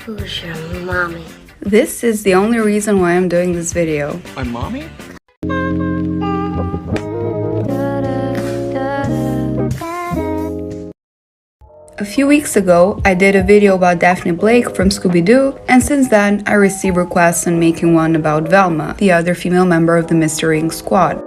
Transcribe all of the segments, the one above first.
Who's your mommy? This is the only reason why I'm doing this video. My mommy? A few weeks ago, I did a video about Daphne Blake from Scooby Doo, and since then, I received requests on making one about Velma, the other female member of the Mystery Inc. squad.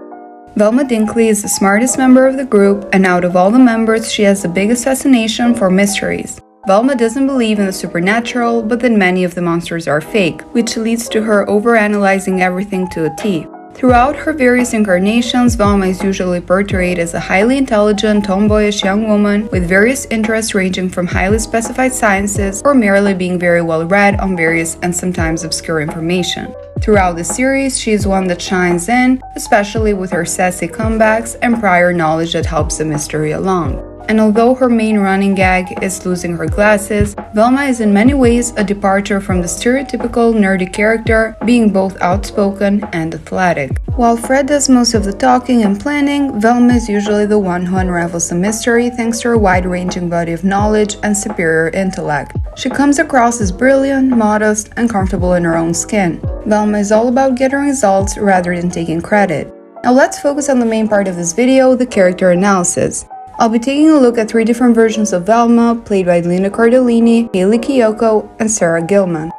Velma Dinkley is the smartest member of the group, and out of all the members, she has the biggest fascination for mysteries. Velma doesn't believe in the supernatural, but that many of the monsters are fake, which leads to her overanalyzing everything to a T. Throughout her various incarnations, Velma is usually portrayed as a highly intelligent, tomboyish young woman with various interests ranging from highly specified sciences or merely being very well read on various and sometimes obscure information. Throughout the series, she is one that shines in, especially with her sassy comebacks and prior knowledge that helps the mystery along. And although her main running gag is losing her glasses, Velma is in many ways a departure from the stereotypical nerdy character, being both outspoken and athletic. While Fred does most of the talking and planning, Velma is usually the one who unravels the mystery thanks to her wide-ranging body of knowledge and superior intellect. She comes across as brilliant, modest, and comfortable in her own skin. Velma is all about getting results rather than taking credit. Now let's focus on the main part of this video, the character analysis. I'll be taking a look at 3 different versions of Velma, played by Cardellini, Hayley, Kiyoko, and Sarah Gilman.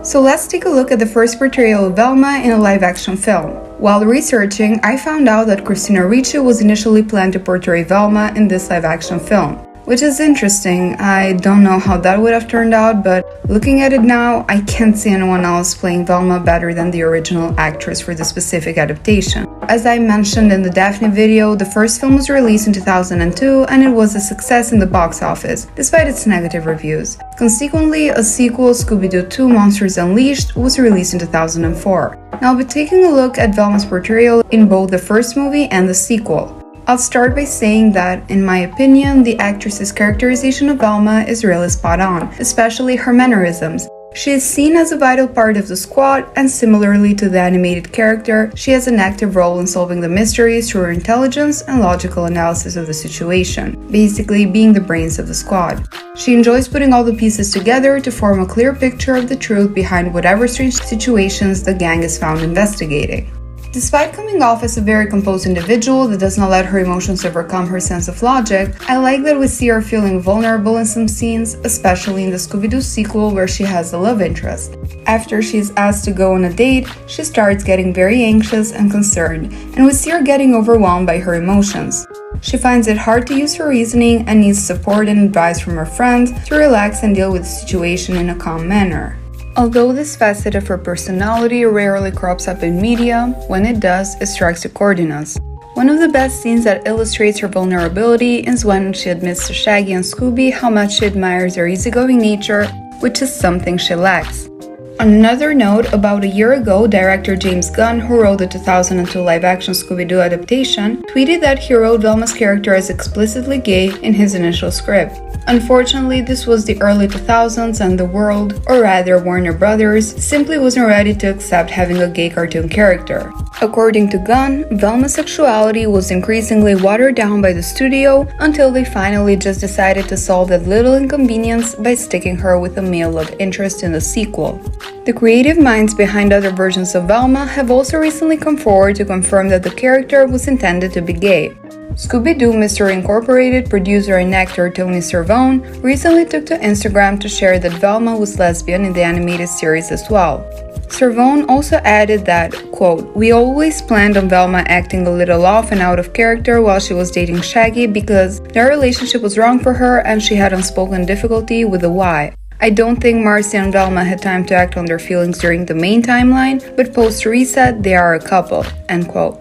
So let's take a look at the first portrayal of Velma in a live-action film. While researching, I found out that Christina Ricci was initially planned to portray Velma in this live-action film, which is interesting. I don't know how that would have turned out, but looking at it now, I can't see anyone else playing Velma better than the original actress for the specific adaptation. As I mentioned in the Daphne video, the first film was released in 2002 and it was a success in the box office, despite its negative reviews. Consequently, a sequel, Scooby Doo 2 Monsters Unleashed, was released in 2004. Now I'll be taking a look at Velma's portrayal in both the first movie and the sequel. I'll start by saying that, in my opinion, the actress's characterization of Velma is really spot on, especially her mannerisms. She is seen as a vital part of the squad, and similarly to the animated character, she has an active role in solving the mysteries through her intelligence and logical analysis of the situation, basically being the brains of the squad. She enjoys putting all the pieces together to form a clear picture of the truth behind whatever strange situations the gang is found investigating. Despite coming off as a very composed individual that does not let her emotions overcome her sense of logic, I like that we see her feeling vulnerable in some scenes, especially in the Scooby Doo sequel where she has a love interest. After she is asked to go on a date, she starts getting very anxious and concerned, and we see her getting overwhelmed by her emotions. She finds it hard to use her reasoning and needs support and advice from her friends to relax and deal with the situation in a calm manner. Although this facet of her personality rarely crops up in media, when it does, it strikes a chord in us. One of the best scenes that illustrates her vulnerability is when she admits to Shaggy and Scooby how much she admires their easygoing nature, which is something she lacks. On another note, about a year ago, director James Gunn, who wrote the 2002 live-action Scooby Doo adaptation, tweeted that he wrote Velma's character as explicitly gay in his initial script. Unfortunately, this was the early 2000s and the world, or rather Warner Brothers, simply wasn't ready to accept having a gay cartoon character. According to Gunn, Velma's sexuality was increasingly watered down by the studio until they finally just decided to solve that little inconvenience by sticking her with a male love interest in the sequel. The creative minds behind other versions of Velma have also recently come forward to confirm that the character was intended to be gay. Scooby Doo Mystery Incorporated producer and actor Tony Cervone recently took to Instagram to share that Velma was lesbian in the animated series as well. Cervone also added that, quote, "We always planned on Velma acting a little off and out of character while she was dating Shaggy because their relationship was wrong for her and she had unspoken difficulty with the Y. I don't think Marcy and Velma had time to act on their feelings during the main timeline, but post-reset they are a couple," end quote.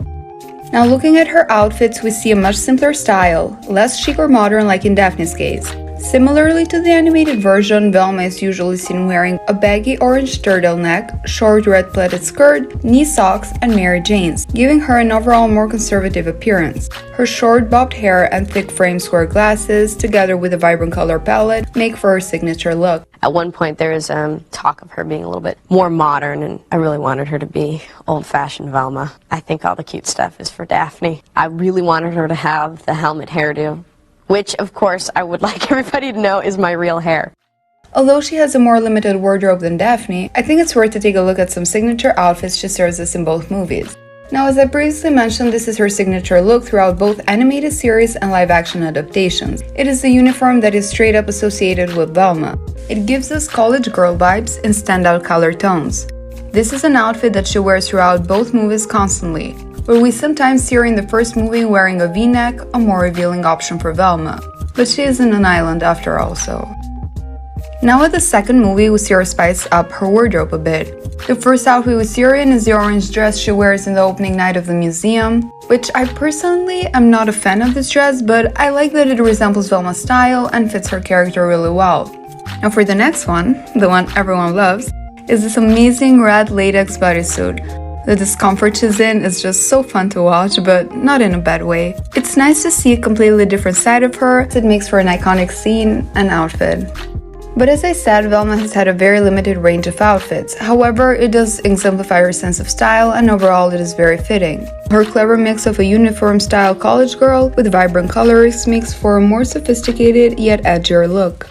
Now looking at her outfits, we see a much simpler style, less chic or modern like in Daphne's case. Similarly to the animated version, Velma is usually seen wearing a baggy orange turtleneck, short red pleated skirt, knee socks, and Mary Janes, giving her an overall more conservative appearance. Her short bobbed hair and thick frame square glasses, together with a vibrant color palette, make for her signature look. At one point there was talk of her being a little bit more modern, and I really wanted her to be old-fashioned Velma. I think all the cute stuff is for Daphne. I really wanted her to have the helmet hairdo, which, of course, I would like everybody to know is my real hair. Although she has a more limited wardrobe than Daphne, I think it's worth to take a look at some signature outfits she serves us in both movies. Now, as I previously mentioned, this is her signature look throughout both animated series and live-action adaptations. It is the uniform that is straight up associated with Velma. It gives us college girl vibes in standout color tones. This is an outfit that she wears throughout both movies constantly, where we sometimes see her in the first movie wearing a V-neck, a more revealing option for Velma. But she is in an island after all, so... Now at the second movie, we see her spice up her wardrobe a bit. The first outfit we see her in is the orange dress she wears in the opening night of the museum, which I personally am not a fan of this dress, but I like that it resembles Velma's style and fits her character really well. Now for the next one, the one everyone loves, is this amazing red latex bodysuit. The discomfort she's in is just so fun to watch, but not in a bad way. It's nice to see a completely different side of her, as it makes for an iconic scene and outfit. But as I said, Velma has had a very limited range of outfits. However, it does exemplify her sense of style, and overall it is very fitting. Her clever mix of a uniform-style college girl with vibrant colors makes for a more sophisticated yet edgier look.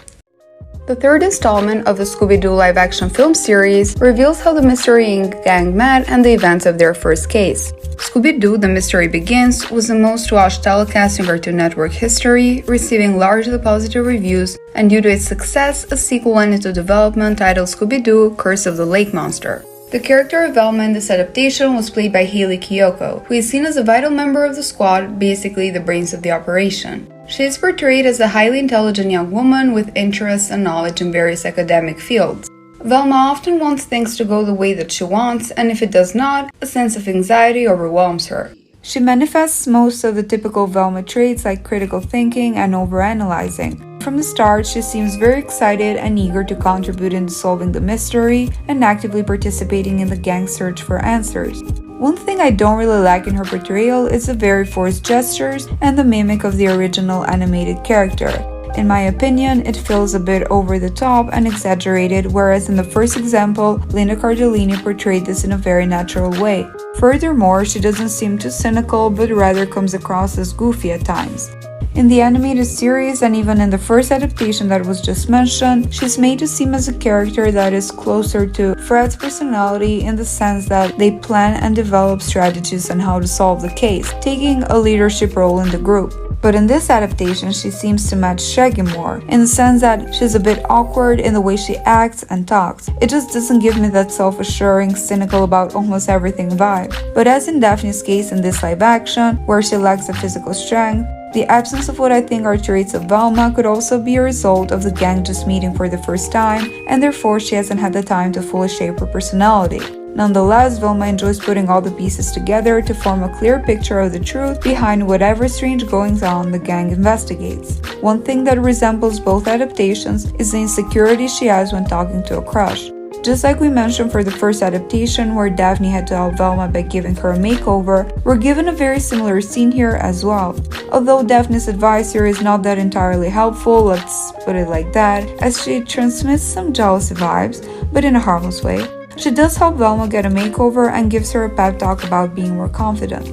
The third installment of the Scooby Doo live-action film series reveals how the Mystery Inc. gang met and the events of their first case. Scooby Doo: The Mystery Begins was the most watched telecast in Cartoon Network history, receiving largely positive reviews, and due to its success, a sequel went into development titled Scooby Doo: Curse of the Lake Monster. The character of Velma in this adaptation was played by Hayley Kiyoko, who is seen as a vital member of the squad, basically the brains of the operation. She is portrayed as a highly intelligent young woman with interests and knowledge in various academic fields. Velma often wants things to go the way that she wants, and if it does not, a sense of anxiety overwhelms her. She manifests most of the typical Velma traits like critical thinking and overanalyzing. From the start, she seems very excited and eager to contribute in solving the mystery and actively participating in the gang's search for answers. One thing I don't really like in her portrayal is the very forced gestures and the mimic of the original animated character. In my opinion, it feels a bit over the top and exaggerated, whereas in the first example, Linda Cardellini portrayed this in a very natural way. Furthermore, she doesn't seem too cynical, but rather comes across as goofy at times. In the animated series and even in the first adaptation that was just mentioned, she's made to seem as a character that is closer to Fred's personality in the sense that they plan and develop strategies on how to solve the case, taking a leadership role in the group. But in this adaptation, she seems to match Shaggy more, in the sense that she's a bit awkward in the way she acts and talks. It just doesn't give me that self-assuring, cynical about almost everything vibe. But as in Daphne's case in this live action, where she lacks the physical strength, the absence of what I think are traits of Velma could also be a result of the gang just meeting for the first time, and therefore she hasn't had the time to fully shape her personality. Nonetheless, Velma enjoys putting all the pieces together to form a clear picture of the truth behind whatever strange goings-on the gang investigates. One thing that resembles both adaptations is the insecurity she has when talking to a crush. Just like we mentioned for the first adaptation where Daphne had to help Velma by giving her a makeover, we're given a very similar scene here as well. Although Daphne's advice here is not that entirely helpful, let's put it like that, as she transmits some jealousy vibes, but in a harmless way. She does help Velma get a makeover and gives her a pep talk about being more confident.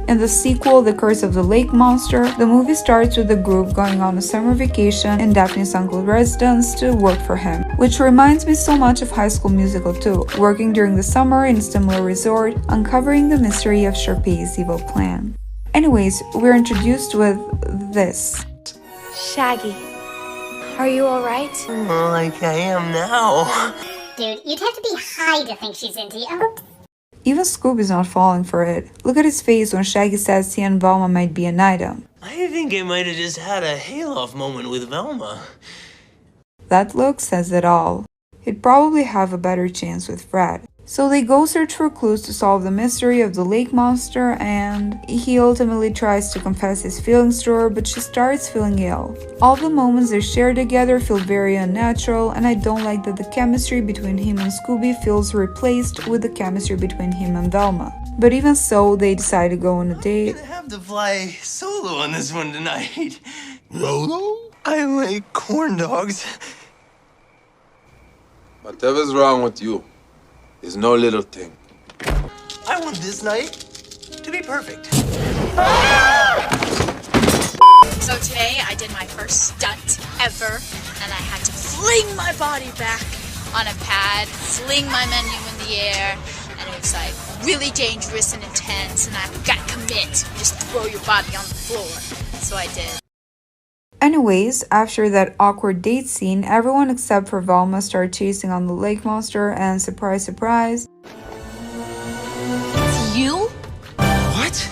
In the sequel, The Curse of the Lake Monster, the movie starts with the group going on a summer vacation in Daphne's uncle's residence to work for him, which reminds me so much of High School Musical 2, working during the summer in a similar resort, uncovering the mystery of Sharpay's evil plan. Anyways, we're introduced with this. Shaggy, are you alright? Like I am now. Dude, you'd have to be high to think she's into you. Even Scooby's not falling for it. Look at his face when Shaggy says he and Velma might be an item. I think I might have just had a hail-off moment with Velma. That look says it all. He'd probably have a better chance with Fred. So they go search for clues to solve the mystery of the lake monster, and he ultimately tries to confess his feelings to her, but she starts feeling ill. All the moments they share together feel very unnatural, and I don't like that the chemistry between him and Scooby feels replaced with the chemistry between him and Velma. But even so, they decide to go on a date. I have to fly solo on this one tonight. Solo? I like corn dogs. Whatever's wrong with you is no little thing. I want this night to be perfect. So today I did my first stunt ever, and I had to fling my body back on a pad, fling my menu in the air, and it was like really dangerous and intense, and I gotta commit, just throw your body on the floor. So I did. Anyways, after that awkward date scene, everyone except for Velma started chasing on the lake monster, and surprise, surprise. It's you? What?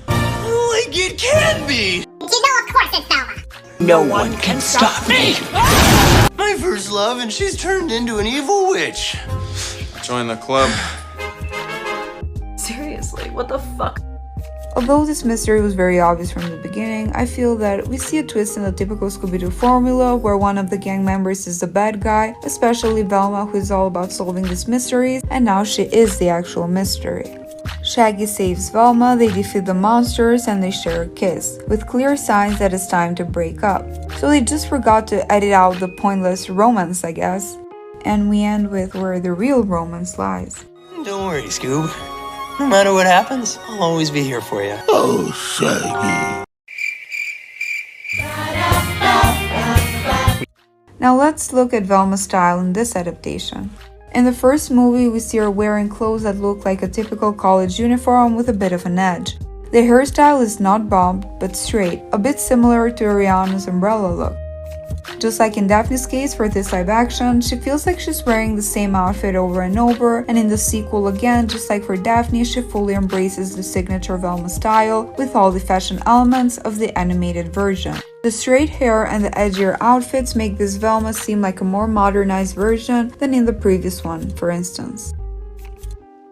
Like it can be! You know, of course it's Velma. No one can stop me! My first love, and she's turned into an evil witch. Join the club. Seriously, what the fuck? Although this mystery was very obvious from the beginning, I feel that we see a twist in the typical Scooby Doo formula where one of the gang members is the bad guy, especially Velma, who is all about solving these mysteries, and now she is the actual mystery. Shaggy saves Velma, they defeat the monsters, and they share a kiss, with clear signs that it's time to break up. So they just forgot to edit out the pointless romance, I guess. And we end with where the real romance lies. Don't worry, Scoob. No matter what happens, I'll always be here for you. Oh, Shaggy. Now let's look at Velma's style in this adaptation. In the first movie, we see her wearing clothes that look like a typical college uniform with a bit of an edge. The hairstyle is not bobbed, but straight, a bit similar to Rihanna's umbrella look. Just like in Daphne's case for this live action, she feels like she's wearing the same outfit over and over, and in the sequel again, just like for Daphne, she fully embraces the signature Velma style with all the fashion elements of the animated version. The straight hair and the edgier outfits make this Velma seem like a more modernized version than in the previous one, for instance.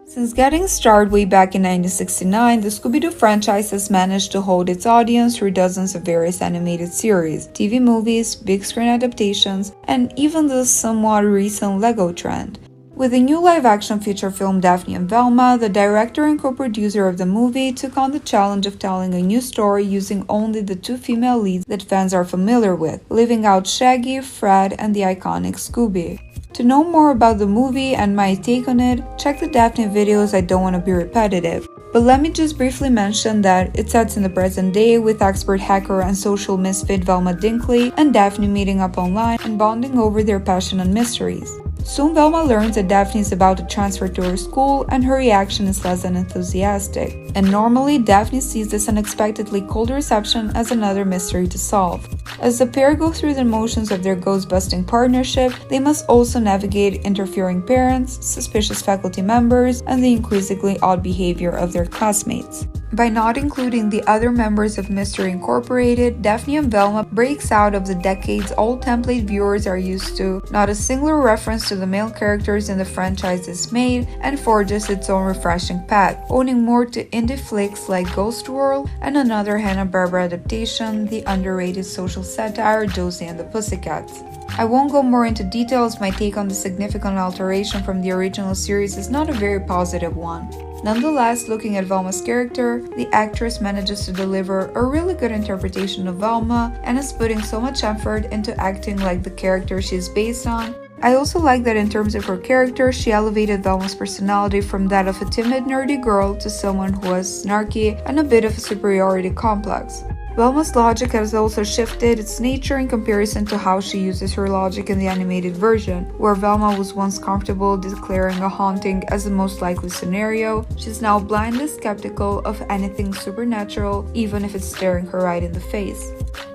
Since getting started way back in 1969, the Scooby Doo franchise has managed to hold its audience through dozens of various animated series, TV movies, big screen adaptations, and even the somewhat recent Lego trend. With the new live-action feature film Daphne and Velma, the director and co-producer of the movie took on the challenge of telling a new story using only the two female leads that fans are familiar with, leaving out Shaggy, Fred, and the iconic Scooby. To know more about the movie and my take on it, check the Daphne videos. I don't want to be repetitive. But let me just briefly mention that it sets in the present day with expert hacker and social misfit Velma Dinkley and Daphne meeting up online and bonding over their passion and mysteries. Soon Velma learns that Daphne is about to transfer to her school and her reaction is less than enthusiastic. And normally Daphne sees this unexpectedly cold reception as another mystery to solve. As the pair go through the motions of their ghost-busting partnership, they must also navigate interfering parents, suspicious faculty members, and the increasingly odd behavior of their classmates. By not including the other members of Mystery Incorporated, Daphne and Velma breaks out of the decades-old template viewers are used to. Not a single reference to the male characters in the franchise is made, and forges its own refreshing path, owning more to indie flicks like Ghost World and another Hanna-Barbera adaptation, the underrated social satire Josie and the Pussycats. I won't go more into details. My take on the significant alteration from the original series is not a very positive one. Nonetheless, looking at Velma's character, the actress manages to deliver a really good interpretation of Velma and is putting so much effort into acting like the character she's based on. I also like that in terms of her character, she elevated Velma's personality from that of a timid, nerdy girl to someone who was snarky and a bit of a superiority complex. Velma's logic has also shifted its nature in comparison to how she uses her logic in the animated version, where Velma was once comfortable declaring a haunting as the most likely scenario. She's now blindly skeptical of anything supernatural, even if it's staring her right in the face.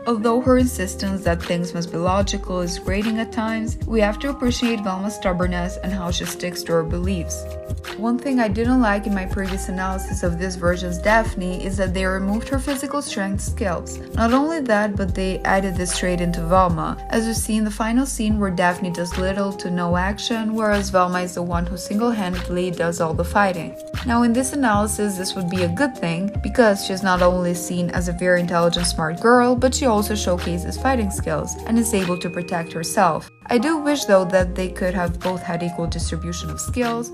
Although her insistence that things must be logical is grating at times, we have to appreciate Velma's stubbornness and how she sticks to her beliefs. One thing I didn't like in my previous analysis of this version's Daphne is that they removed her physical strength skills. Not only that, but they added this trait into Velma, as we see in the final scene where Daphne does little to no action, whereas Velma is the one who single-handedly does all the fighting. Now in this analysis, this would be a good thing, because she's not only seen as a very intelligent, smart girl, but she also showcases fighting skills and is able to protect herself. I do wish though that they could have both had equal distribution of skills.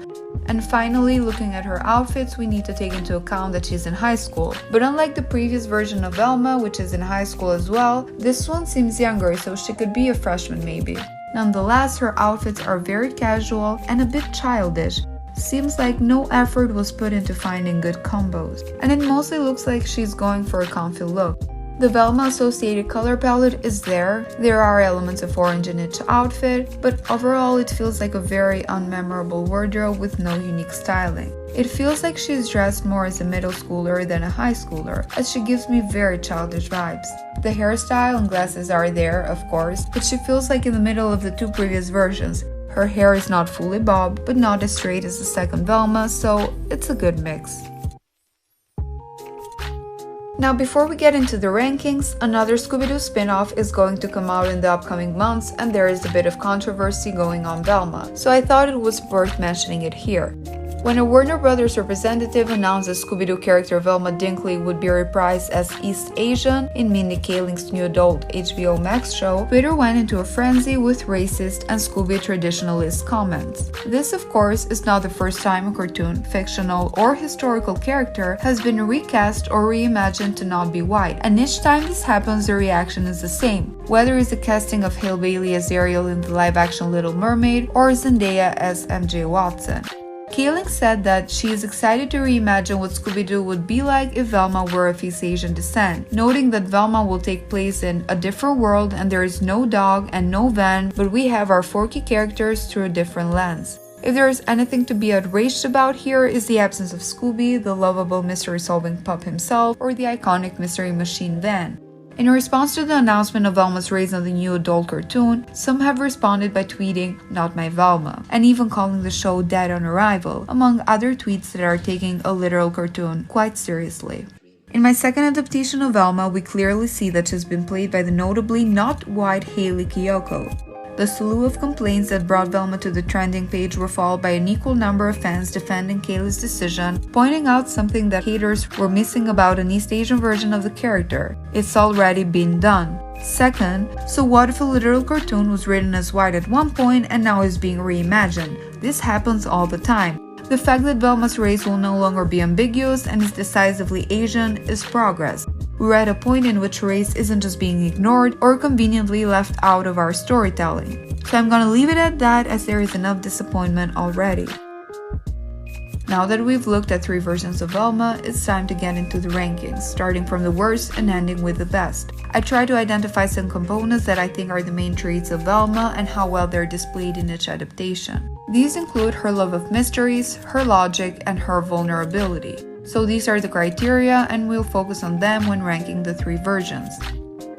And finally, looking at her outfits, we need to take into account that she's in high school. But unlike the previous version of Velma, which is in high school as well, this one seems younger, so she could be a freshman maybe. Nonetheless, her outfits are very casual and a bit childish. Seems like no effort was put into finding good combos, and it mostly looks like she's going for a comfy look. The Velma associated color palette is there. There are elements of orange in each outfit, but overall it feels like a very unmemorable wardrobe with no unique styling. It feels like she's dressed more as a middle schooler than a high schooler, as she gives me very childish vibes. The hairstyle and glasses are there, of course, but she feels like in the middle of the two previous versions. Her hair is not fully bobbed, but not as straight as the second Velma, so it's a good mix. Now, before we get into the rankings, another Scooby Doo spin-off is going to come out in the upcoming months, and there is a bit of controversy going on Velma, so I thought it was worth mentioning it here. When a Warner Brothers representative announced that Scooby Doo character Velma Dinkley would be reprised as East Asian in Mindy Kaling's new adult HBO Max show, Twitter went into a frenzy with racist and Scooby traditionalist comments. This, of course, is not the first time a cartoon, fictional, or historical character has been recast or reimagined to not be white, and each time this happens the reaction is the same, whether it's the casting of Hayley Bailey as Ariel in the live-action Little Mermaid or Zendaya as MJ Watson. Kaling said that she is excited to reimagine what Scooby-Doo would be like if Velma were of East Asian descent, noting that Velma will take place in a different world and there is no dog and no van, but we have our forky characters through a different lens. If there is anything to be outraged about here is the absence of Scooby, the lovable mystery-solving pup himself, or the iconic mystery machine van. In response to the announcement of Velma's raise on the new adult cartoon, some have responded by tweeting, "Not my Velma," and even calling the show dead on arrival, among other tweets that are taking a literal cartoon quite seriously. In my second adaptation of Velma, we clearly see that she's been played by the notably not white Hayley Kiyoko. The slew of complaints that brought Velma to the trending page were followed by an equal number of fans defending Kaylee's decision, pointing out something that haters were missing about an East Asian version of the character. It's already been done. Second, so what if a literal cartoon was written as white at one point and now is being reimagined? This happens all the time. The fact that Velma's race will no longer be ambiguous and is decisively Asian is progress. We're at a point in which race isn't just being ignored or conveniently left out of our storytelling. So I'm gonna leave it at that, as there is enough disappointment already. Now that we've looked at 3 versions of Velma, it's time to get into the rankings, starting from the worst and ending with the best. I try to identify some components that I think are the main traits of Velma and how well they're displayed in each adaptation. These include her love of mysteries, her logic, and her vulnerability. So these are the criteria, and we'll focus on them when ranking the 3 versions.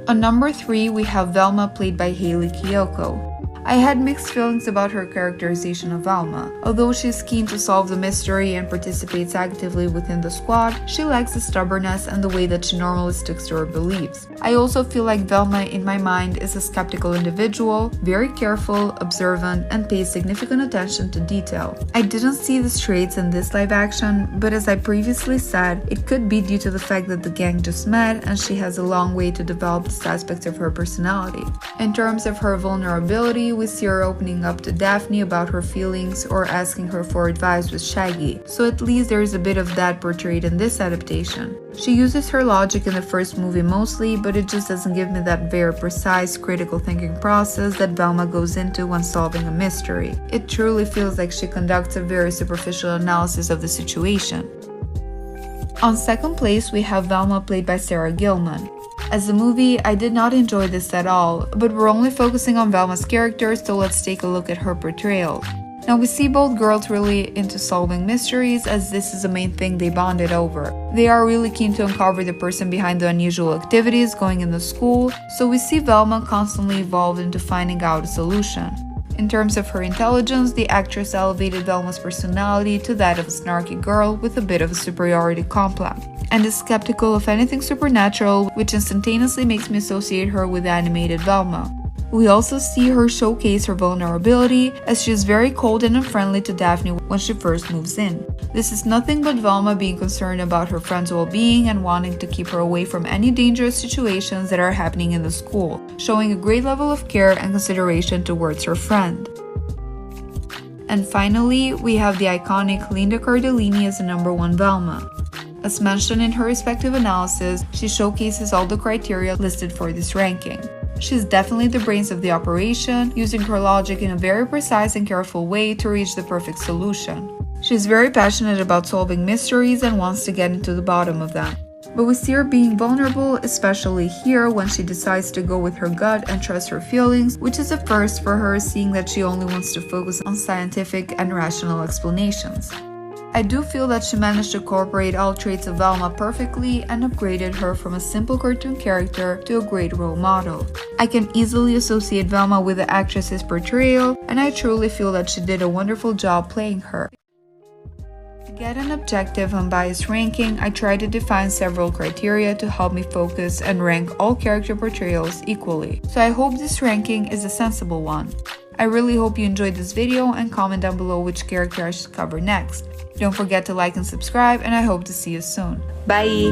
On number 3, we have Velma, played by Hayley Kiyoko. I had mixed feelings about her characterization of Velma. Although she's keen to solve the mystery and participates actively within the squad, she lacks the stubbornness and the way that she normally sticks to her beliefs. I also feel like Velma, in my mind, is a skeptical individual, very careful, observant, and pays significant attention to detail. I didn't see these traits in this live action, but as I previously said, it could be due to the fact that the gang just met and she has a long way to develop this aspect of her personality. In terms of her vulnerability, we see her opening up to Daphne about her feelings or asking her for advice with Shaggy, so at least there is a bit of that portrayed in this adaptation. She uses her logic in the first movie mostly, but it just doesn't give me that very precise, critical thinking process that Velma goes into when solving a mystery. It truly feels like she conducts a very superficial analysis of the situation. On second place, we have Velma, played by Sarah Gilman. As a movie, I did not enjoy this at all, but we're only focusing on Velma's character, so let's take a look at her portrayal. Now, we see both girls really into solving mysteries, as this is the main thing they bonded over. They are really keen to uncover the person behind the unusual activities going in the school, so we see Velma constantly evolve into finding out a solution. In terms of her intelligence, the actress elevated Velma's personality to that of a snarky girl with a bit of a superiority complex, and is skeptical of anything supernatural, which instantaneously makes me associate her with animated Velma. We also see her showcase her vulnerability, as she is very cold and unfriendly to Daphne when she first moves in. This is nothing but Velma being concerned about her friend's well-being and wanting to keep her away from any dangerous situations that are happening in the school, showing a great level of care and consideration towards her friend. And finally, we have the iconic Linda Cardellini as the number 1 Velma. As mentioned in her respective analysis, she showcases all the criteria listed for this ranking. She's definitely the brains of the operation, using her logic in a very precise and careful way to reach the perfect solution. She's very passionate about solving mysteries and wants to get into the bottom of them. But we see her being vulnerable, especially here when she decides to go with her gut and trust her feelings, which is a first for her, seeing that she only wants to focus on scientific and rational explanations. I do feel that she managed to incorporate all traits of Velma perfectly and upgraded her from a simple cartoon character to a great role model. I can easily associate Velma with the actress's portrayal, and I truly feel that she did a wonderful job playing her. To get an objective, unbiased ranking, I tried to define several criteria to help me focus and rank all character portrayals equally. So I hope this ranking is a sensible one. I really hope you enjoyed this video and comment down below which character I should cover next. Don't forget to like and subscribe, and I hope to see you soon. Bye!